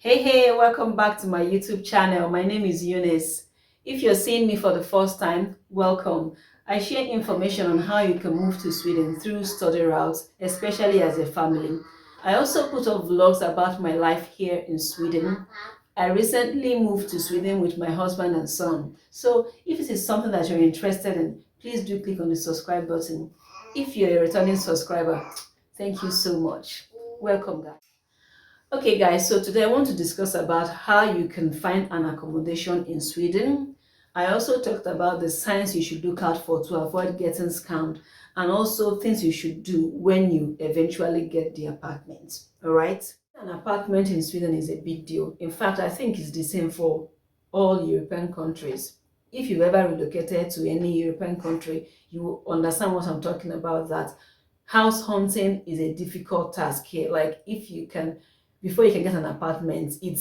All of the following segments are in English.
Hey, welcome back to my YouTube channel. My name is Eunice. If you're seeing me for the first time, welcome. I share information on how you can move to Sweden through study routes, especially as a family. I also put up vlogs about my life here in Sweden. I recently moved to Sweden with my husband and son. So if it is something that you're interested in, please do click on the subscribe button. If you're a returning subscriber, thank you so much. Welcome, guys. Okay guys, so today I want to discuss about how you can find an accommodation in Sweden. I also talked about the signs you should look out for to avoid getting scammed, and also things you should do when you eventually get the apartment. All right? An apartment in Sweden is a big deal. In fact, I think it's the same for all European countries. If you've ever relocated to any European country, you will understand what I'm talking about, that house hunting is a difficult task here. Like if you can, before you can get an apartment, it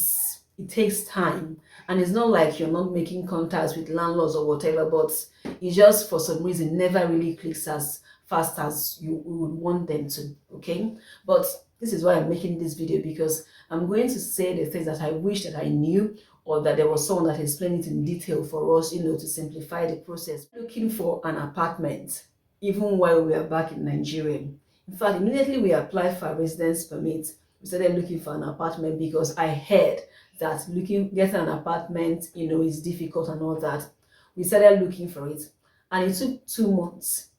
takes time, and it's not like you're not making contacts with landlords or whatever, but it just for some reason never really clicks as fast as you would want them to. Okay, but this is why I'm making this video, because I'm going to say the things that I wish that I knew, or that there was someone that explained it in detail for us, to simplify the process. Looking for an apartment even while we are back in Nigeria. In fact, immediately we applied for a residence permit, we started looking for an apartment, because I heard that getting an apartment, is difficult and all that. We started looking for it, and it took 2 months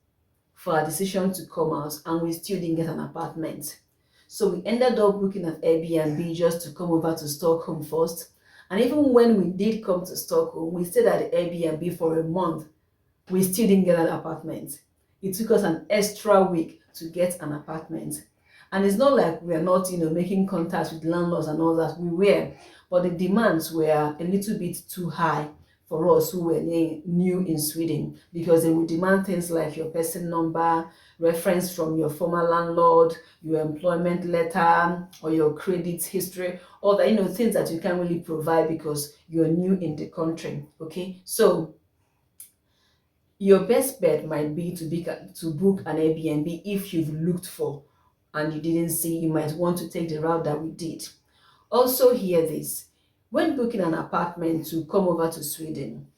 for our decision to come out, and we still didn't get an apartment. So we ended up booking an Airbnb just to come over to Stockholm first. And even when we did come to Stockholm, we stayed at the Airbnb for a month. We still didn't get an apartment. It took us an extra week to get an apartment. And it's not like we are not, making contacts with landlords and all that. We were, but the demands were a little bit too high for us who were new in Sweden, because they would demand things like your person number, reference from your former landlord, your employment letter, or your credit history, all that, things that you can't really provide because you're new in the country. Okay, so your best bet might be to book an Airbnb. If you've looked for and you didn't see, you might want to take the route that we did. Also, hear this: when booking an apartment to come over to Sweden,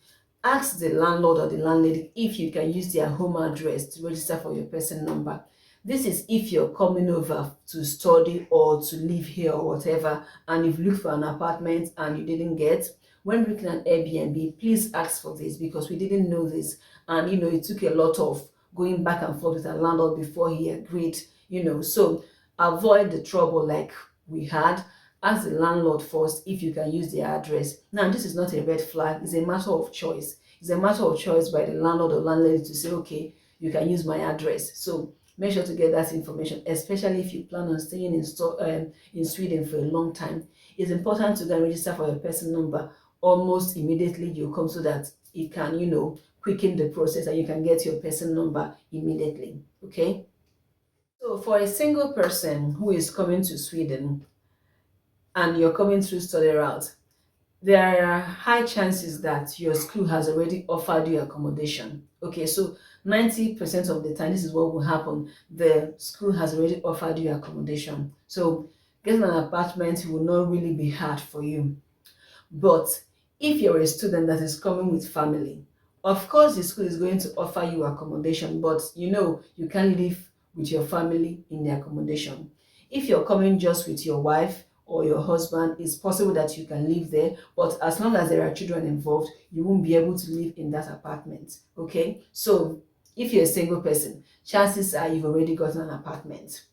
ask the landlord or the landlady if you can use their home address to register for your person number. This is if you're coming over to study or to live here or whatever, and you've looked for an apartment and you didn't get. When booking an Airbnb, please ask for this, because we didn't know this, and it took a lot of going back and forth with our landlord before he agreed. So avoid the trouble like we had. Ask the landlord first if you can use their address. Now, this is not a red flag, it's a matter of choice. It's a matter of choice by the landlord or landlady to say, okay, you can use my address. So make sure to get that information, especially if you plan on staying in Sweden for a long time. It's important to go and register for your person number almost immediately you come, so that it can, quicken the process and you can get your person number immediately. Okay? So for a single person who is coming to Sweden and you're coming through study route, there are high chances that your school has already offered you accommodation. Okay, so 90% of the time, this is what will happen. The school has already offered you accommodation. So getting an apartment will not really be hard for you. But if you're a student that is coming with family, of course the school is going to offer you accommodation, but you can't live with your family in the accommodation. If you're coming just with your wife or your husband, it's possible that you can live there, but as long as there are children involved, you won't be able to live in that apartment. Okay, so if you're a single person, chances are you've already gotten an apartment.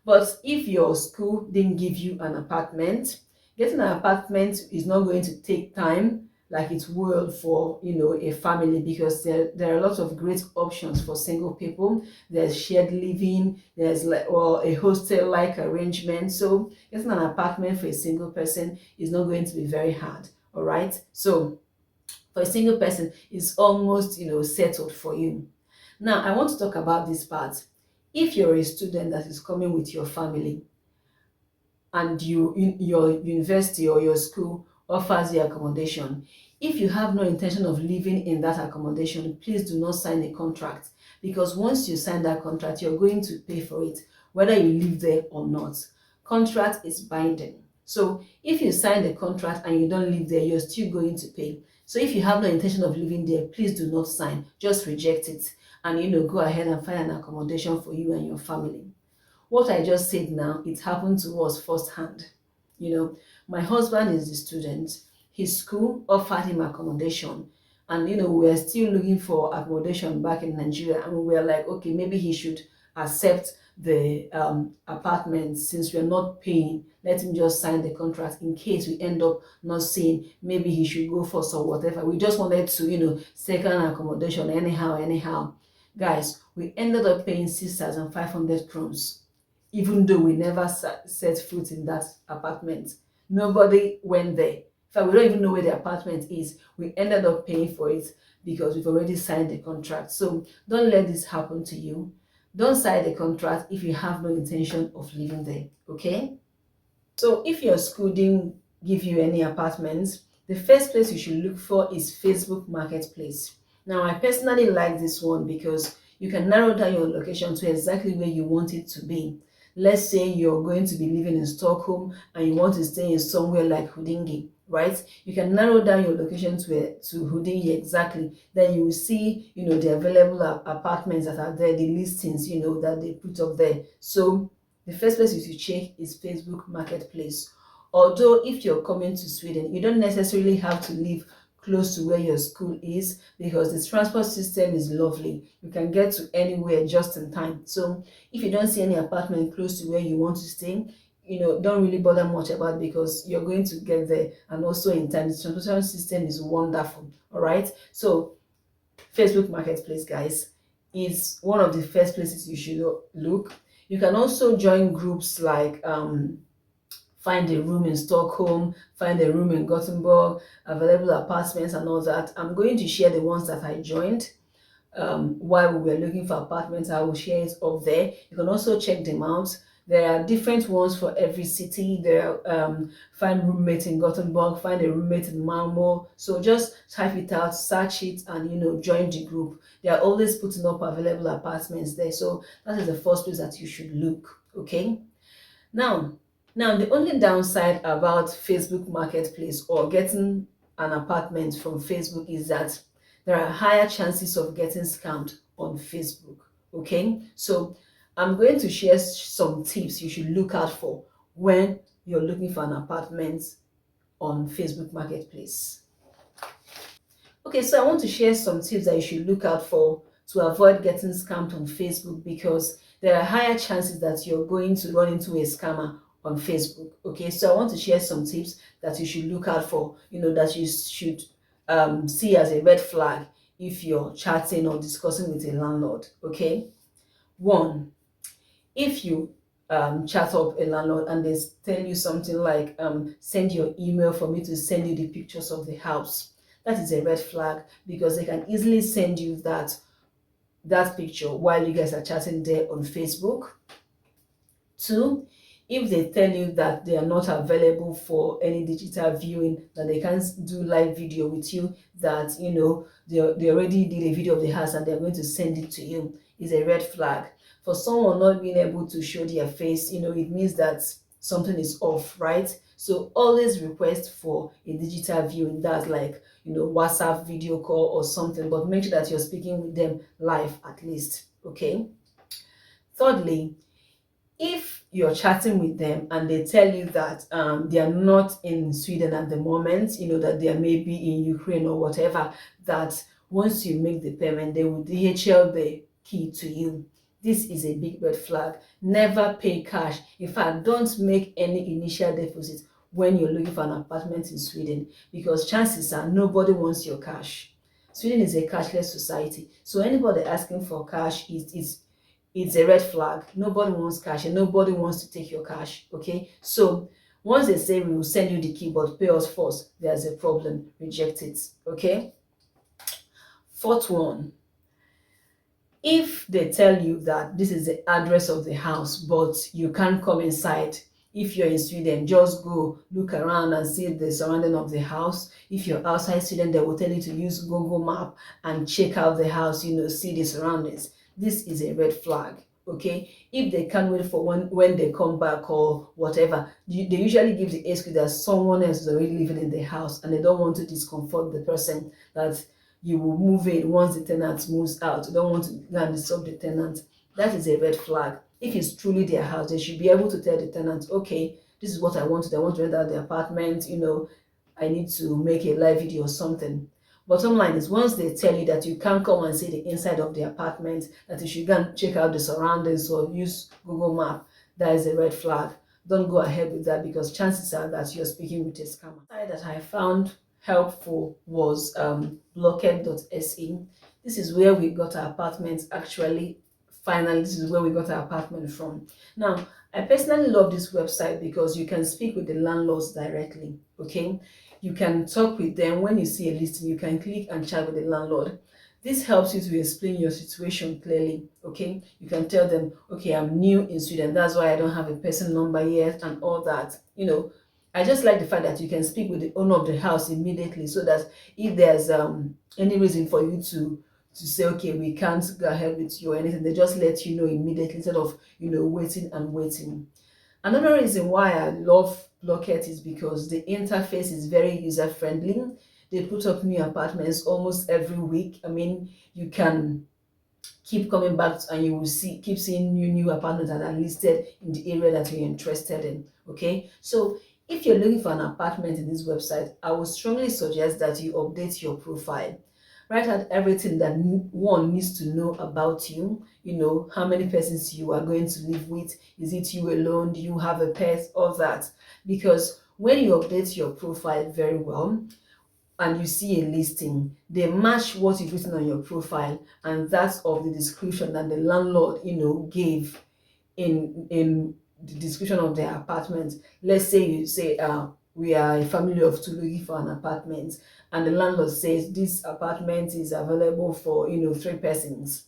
But if your school didn't give you an apartment, getting an apartment is not going to take time like it will for a family, because there are lots of great options for single people. There's shared living, there's a hostel like arrangement. So getting an apartment for a single person is not going to be very hard. All right, so for a single person, it's almost settled for you. Now I want to talk about this part. If you're a student that is coming with your family, and your university or your school offers you accommodation, if you have no intention of living in that accommodation, please do not sign a contract, because once you sign that contract, you're going to pay for it whether you live there or not. Contract is binding. So if you sign the contract and you don't live there, you're still going to pay. So if you have no intention of living there, please do not sign. Just reject it and go ahead and find an accommodation for you and your family. What I just said now, it happened to us firsthand. My husband is a student. His school offered him accommodation, and we were still looking for accommodation back in Nigeria, and we were like, okay, maybe he should accept the apartment since we're not paying. Let him just sign the contract in case we end up not seeing. Maybe he should go first or whatever. We just wanted to, second accommodation anyhow. Guys, we ended up paying 6,500 crowns even though we never set foot in that apartment. Nobody went there. In fact, we don't even know where the apartment is. We ended up paying for it because we've already signed the contract. So don't let this happen to you. Don't sign the contract if you have no intention of living there, okay? So if your school didn't give you any apartments, the first place you should look for is Facebook Marketplace. Now, I personally like this one because you can narrow down your location to exactly where you want it to be. Let's say you're going to be living in Stockholm and you want to stay in somewhere like Huddinge, right? You can narrow down your location to Huddinge exactly. Then you will see, the available apartments that are there, the listings, that they put up there. So the first place you should check is Facebook Marketplace. Although if you're coming to Sweden, you don't necessarily have to live close to where your school is because the transport system is lovely. You can get to anywhere just in time. So if you don't see any apartment close to where you want to stay, don't really bother much about it because you're going to get there, and also in time. The transportation system is wonderful. All right. So Facebook Marketplace, guys, is one of the first places you should look. You can also join groups like find a room in Stockholm, find a room in Gothenburg, available apartments and all that. I'm going to share the ones that I joined while we were looking for apartments. I will share it up there. You can also check them out. There are different ones for every city. There find roommate in Gothenburg, find a roommate in Malmo. So just type it out, search it, and join the group. They are always putting up available apartments there. So that is the first place that you should look. Okay. Now, the only downside about Facebook Marketplace or getting an apartment from Facebook is that there are higher chances of getting scammed on Facebook. Okay, so I'm going to share some tips you should look out for when you're looking for an apartment on Facebook Marketplace. Okay, so I want to share some tips that you should look out for to avoid getting scammed on Facebook because there are higher chances that you're going to run into a scammer on Facebook. Okay, so I want to share some tips that you should look out for, that you should see as a red flag if you're chatting or discussing with a landlord. Okay, one, if you chat up a landlord and they tell you something like send your email for me to send you the pictures of the house, that is a red flag because they can easily send you that picture while you guys are chatting there on Facebook. Two, if they tell you that they are not available for any digital viewing, that they can't do live video with you, that they already did a video of the house and they're going to send it to you, is a red flag. For someone not being able to show their face, it means that something is off, right? So always request for a digital viewing. That's like WhatsApp video call or something, but make sure that you're speaking with them live at least. Okay. Thirdly, if you're chatting with them and they tell you that they are not in Sweden at the moment, that they are maybe in Ukraine or whatever, that once you make the payment, they will DHL the key to you. This is a big red flag. Never pay cash. In fact, don't make any initial deposit when you're looking for an apartment in Sweden because chances are nobody wants your cash. Sweden is a cashless society. So anybody asking for cash it's a red flag. Nobody wants cash and nobody wants to take your cash. Okay, so once they say we will send you the key but pay us first, there's a problem. Reject it. Okay. Fourth one, if they tell you that this is the address of the house but you can't come inside, if you're in Sweden, just go look around and see the surrounding of the house. If you're outside Sweden, they will tell you to use Google Map and check out the house, see the surroundings. This is a red flag. Okay, if they can't wait for when they come back or whatever, they usually give the excuse that someone else is already living in the house and they don't want to discomfort the person, that you will move in once the tenant moves out. You don't want to go and disturb the tenant. That is a red flag. If it's truly their house, they should be able to tell the tenant, okay, this is what I want to do. I want to rent out the apartment, I need to make a live video or something. Bottom line is, once they tell you that you can't come and see the inside of the apartment, that you should go and check out the surroundings or use Google Map, that is a red flag. Don't go ahead with that, because chances are that you're speaking with a scammer. The site that I found helpful was blockhead.se. This is where we got our apartments. Actually, finally, this is where we got our apartment from. Now, I personally love this website because you can speak with the landlords directly. Okay, you can talk with them. When you see a listing, you can click and chat with the landlord. This helps you to explain your situation clearly. Okay, you can tell them, okay, I'm new in Sweden, that's why I don't have a person number yet and all that. I just like the fact that you can speak with the owner of the house immediately, so that if there's any reason for you to say, okay, we can't go ahead with you or anything, they just let you know immediately, instead of waiting and waiting. Another reason why I love Blocket is because the interface is very user friendly. They put up new apartments almost every week. I mean, you can keep coming back and you will keep seeing new apartments that are listed in the area that you're interested in. Okay, so if you're looking for an apartment in this website, I would strongly suggest that you update your profile. Write out everything that one needs to know about you. How many persons you are going to live with. Is it you alone? Do you have a pet? All that. Because when you update your profile very well and you see a listing, they match what you've written on your profile and that's of the description that the landlord gave in the description of their apartment. Let's say you say, we are a family of two looking for an apartment, and the landlord says this apartment is available for 3 persons.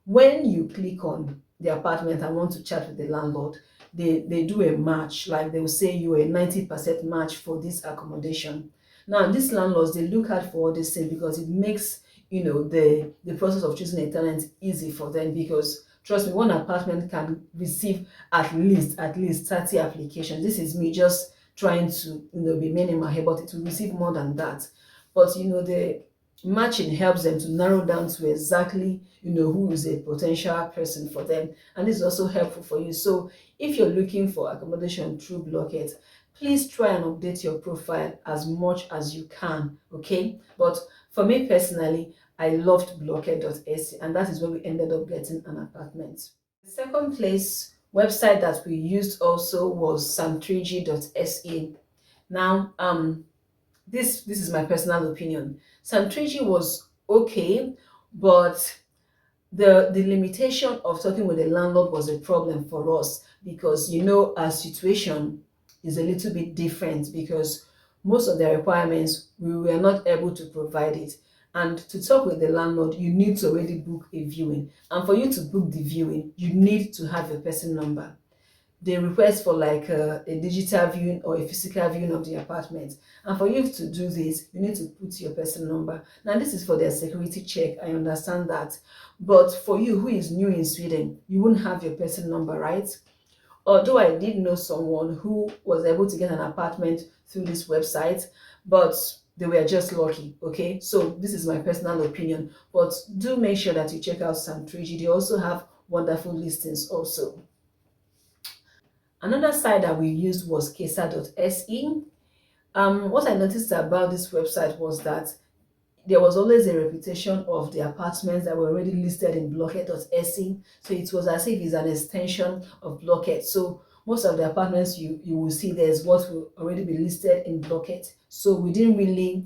When you click on the apartment and want to chat with the landlord, they do a match. Like, they will say you are a 90% match for this accommodation. Now, these landlords, they look out for all these things because it makes the process of choosing a tenant easy for them. Because trust me, one apartment can receive at least 30 applications. This is me just trying to be minimal here, but it will receive more than that. But the matching helps them to narrow down to exactly who is a potential person for them, and this is also helpful for you. So if you're looking for accommodation through Blocket, please try and update your profile as much as you can. Okay, but for me personally, I loved blockhead.se, and that is where we ended up getting an apartment. The second website that we used also was sam3g.se. Now, this is my personal opinion. Sam3g was okay, but the limitation of talking with the landlord was a problem for us, because our situation is a little bit different, because most of the requirements we were not able to provide it. And to talk with the landlord, you need to already book a viewing, and for you to book the viewing, you need to have a person number. They request for like a digital viewing or a physical viewing of the apartment, and for you to do this, you need to put your person number. Now, this is for their security check, I understand that, but for you who is new in Sweden, you won't have your person number, right? Although I did know someone who was able to get an apartment through this website, but they were just lucky. Okay, so this is my personal opinion, but do make sure that you check out Sam3g. They also have wonderful listings also. Another site that we used was kesa.se. What I noticed about this website was that there was always a reputation of the apartments that were already listed in blockhead.se. So it was as if it's an extension of Blockhead. So most of the apartments you will see there is what will already be listed in Blockhead. So we didn't really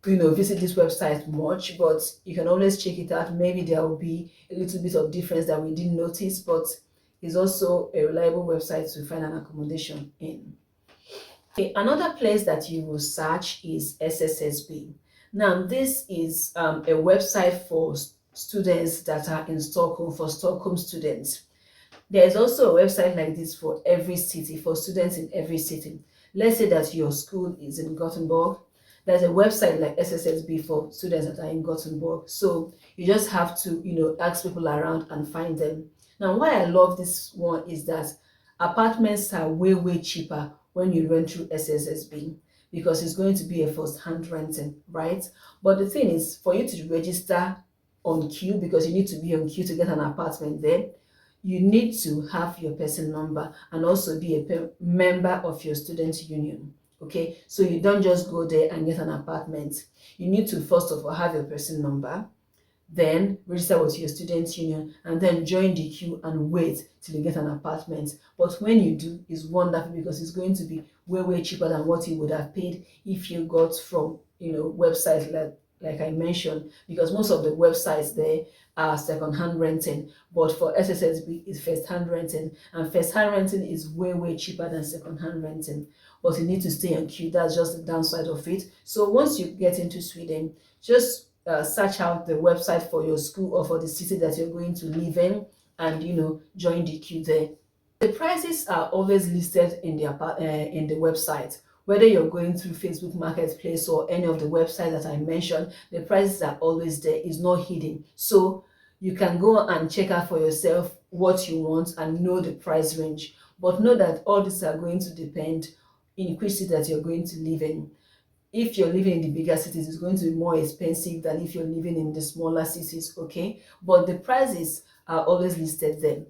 visit this website much, but you can always check it out. Maybe there will be a little bit of difference that we didn't notice, but it's also a reliable website to find an accommodation in. Okay, another place that you will search is SSSB. Now, this is a website for students that are in Stockholm, for Stockholm students. There is also a website like this for every city, for students in every city. Let's say that your school is in Gothenburg, There's a website like SSSB for students that are in Gothenburg. So you just have to, ask people around and find them. Now, why I love this one is that apartments are way, way cheaper when you rent through SSSB because it's going to be a first-hand renting, right? But the thing is, for you to register on queue, because you need to be on queue to get an apartment there, you need to have your person number and also be a member of your student union. Okay, so you don't just go there and get an apartment. You need to first of all have your person number, then register with your student union, and then join the queue and wait till you get an apartment. But when you do, it's wonderful because it's going to be way, way cheaper than what you would have paid if you got from, websites like I mentioned, because most of the websites there are second-hand renting, but for SSSB it's first-hand renting, and first-hand renting is way, way cheaper than second-hand renting. But you need to stay on queue. That's just the downside of it. So once you get into Sweden, just search out the website for your school or for the city that you're going to live in, and join the queue there. The prices are always listed in the website. Whether you're going through Facebook Marketplace or any of the websites that I mentioned, the prices are always there. It's not hidden. So you can go and check out for yourself what you want and know the price range. But know that all these are going to depend in which city that you're going to live in. If you're living in the bigger cities, it's going to be more expensive than if you're living in the smaller cities, okay? But the prices are always listed there.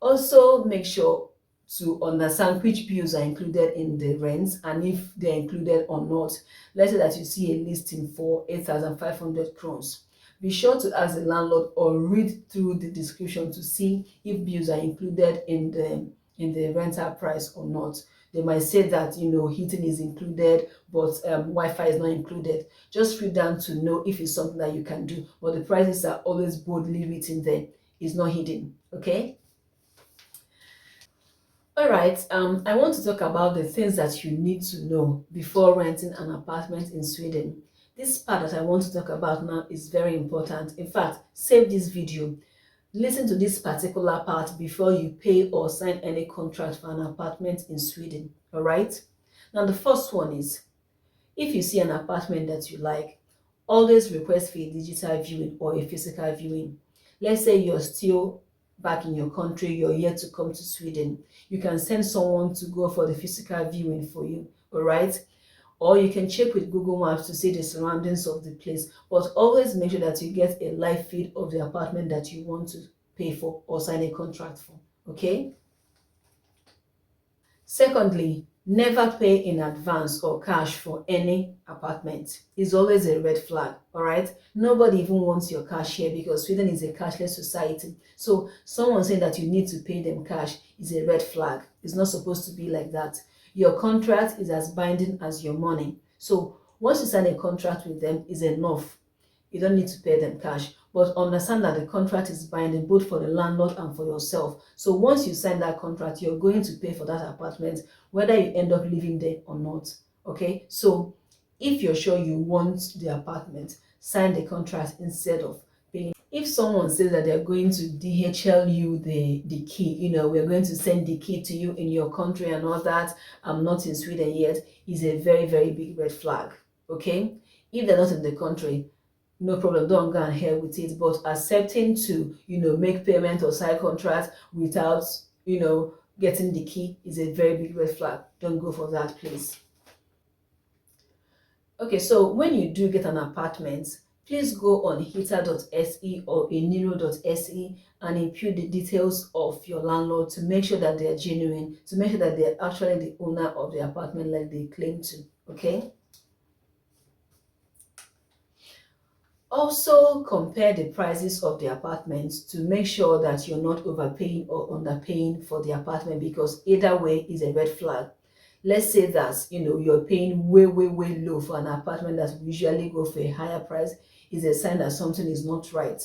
Also, make sure to understand which bills are included in the rents and if they're included or not. Let's say that you see a listing for 8,500 crowns. Be sure to ask the landlord or read through the description to see if bills are included in the rental price or not. They might say that heating is included, but Wi-Fi is not included. Just read down to know if it's something that you can do. But the prices are always boldly written there. It's not hidden. Okay. All right. I want to talk about the things that you need to know before renting an apartment in Sweden. This part that I want to talk about now is very important. In fact, save this video. Listen to this particular part before you pay or sign any contract for an apartment in Sweden. All right. Now, the first one is, if you see an apartment that you like, always request for a digital viewing or a physical viewing. Let's say you're still back in your country, you're yet to come to Sweden. You can send someone to go for the physical viewing for you. All right. Or you can check with Google Maps to see the surroundings of the place, but always make sure that you get a live feed of the apartment that you want to pay for or sign a contract for. Okay. Secondly, never pay in advance or cash for any apartment. It's always a red flag. All right. Nobody even wants your cash here because Sweden is a cashless society. So someone saying that you need to pay them cash is a red flag. It's not supposed to be like that. Your contract is as binding as your money. So once you sign a contract with them, is enough. You don't need to pay them cash. But understand that the contract is binding both for the landlord and for yourself. So once you sign that contract, you're going to pay for that apartment, whether you end up living there or not. Okay? So if you're sure you want the apartment, sign the contract instead of paying. If someone says that they're going to DHL you the key, we're going to send the key to you in your country and all that, I'm not in Sweden yet, is a very, very big red flag. Okay? If they're not in the country, no problem, don't go ahead with it. But accepting to make payment or sign contract without getting the key is a very big red flag. Don't go for that, please. Okay, so when you do get an apartment, please go on heater.se or eniro.se and input the details of your landlord to make sure that they are genuine, to make sure that they are actually the owner of the apartment like they claim to. Okay. Also, compare the prices of the apartments to make sure that you're not overpaying or underpaying for the apartment, because either way is a red flag. Let's say that you're paying way, way, way low for an apartment that we usually go for a higher price, is a sign that something is not right.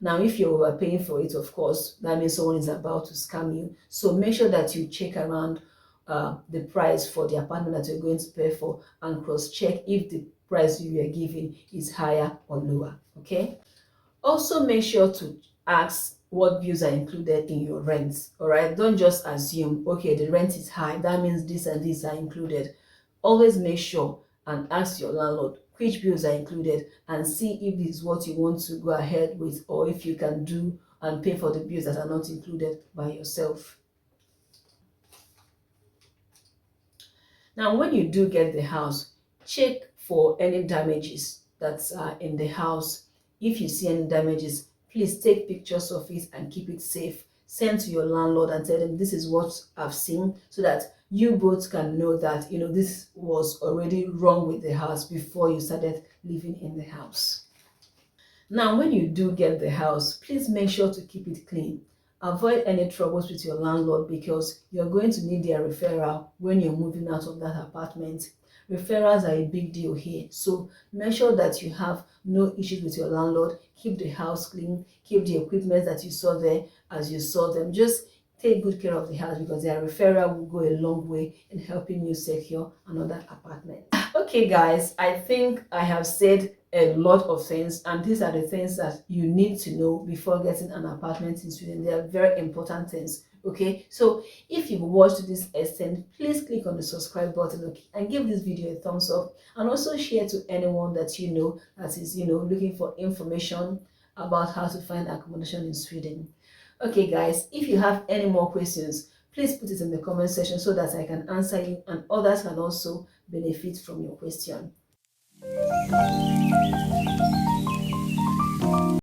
Now, if you're overpaying for it, of course, that means someone is about to scam you. So make sure that you check around the price for the apartment that you're going to pay for and cross-check if the price you are giving is higher or lower. Okay. Also, make sure to ask what bills are included in your rent. All right. Don't just assume, okay, the rent is high, that means this and this are included. Always make sure and ask your landlord which bills are included, and see if this is what you want to go ahead with, or if you can do and pay for the bills that are not included by yourself. Now, when you do get the house, check for any damages that are in the house. If you see any damages, please take pictures of it and keep it safe. Send to your landlord and tell them this is what I've seen, so that you both can know that this was already wrong with the house before you started living in the house. Now, when you do get the house, please make sure to keep it clean. Avoid any troubles with your landlord, because you're going to need their referral when you're moving out of that apartment. Referrals are a big deal here, so make sure that you have no issues with your landlord. Keep the house clean, keep the equipment that you saw there as you saw them. Just take good care of the house, because their referral will go a long way in helping you secure another apartment. Okay, guys, I think I have said a lot of things, and these are the things that you need to know before getting an apartment in Sweden. They are very important things. Okay, so if you've watched to this extent, please click on the subscribe button, okay, and give this video a thumbs up, and also share to anyone that you know that is looking for information about how to find accommodation in Sweden. Okay, guys, if you have any more questions, please put it in the comment section so that I can answer you, and others can also benefit from your question.